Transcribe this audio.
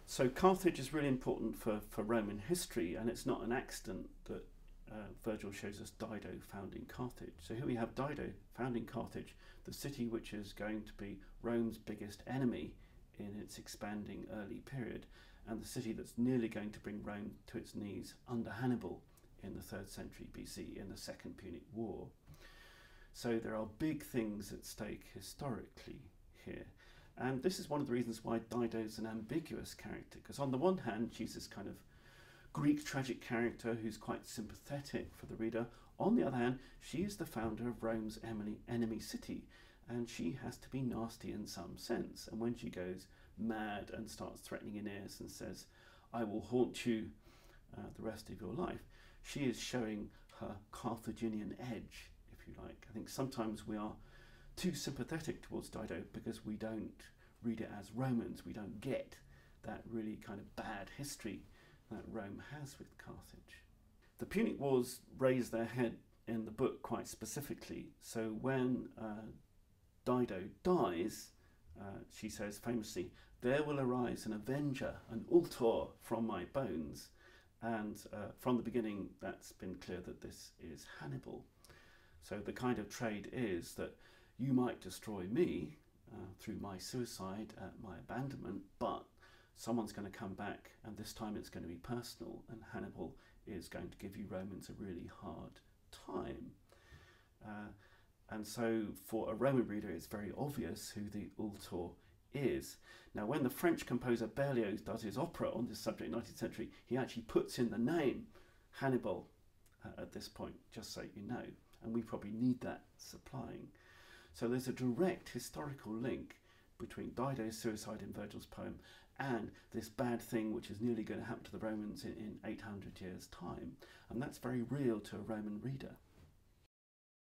So Carthage is really important for Roman history, and it's not an accident that Virgil shows us Dido founding Carthage. So here we have Dido founding Carthage, the city which is going to be Rome's biggest enemy in its expanding early period, and the city that's nearly going to bring Rome to its knees under Hannibal in the 3rd century BC in the Second Punic War. So there are big things at stake historically here. And this is one of the reasons why Dido's an ambiguous character, because on the one hand, she's this kind of Greek tragic character who's quite sympathetic for the reader. On the other hand, she is the founder of Rome's enemy city, and she has to be nasty in some sense. And when she goes mad and starts threatening Aeneas and says, "I will haunt you the rest of your life," she is showing her Carthaginian edge, if you like. I think sometimes we are too sympathetic towards Dido because we don't read it as Romans. We don't get that really kind of bad history that Rome has with Carthage. The Punic Wars raise their head in the book quite specifically. So when Dido dies, she says famously, "There will arise an avenger, an ultor from my bones." And from the beginning, that's been clear that this is Hannibal. So the kind of trade is that you might destroy me through my suicide, my abandonment, but someone's going to come back, and this time it's going to be personal, and Hannibal is going to give you Romans a really hard time. And so for a Roman reader, it's very obvious who the ultor is. Now, when the French composer Berlioz does his opera on this subject in the 19th century, he actually puts in the name Hannibal at this point, just so you know. And we probably need that supplying. So there's a direct historical link between Dido's suicide in Virgil's poem and this bad thing which is nearly going to happen to the Romans in 800 years' time. And that's very real to a Roman reader.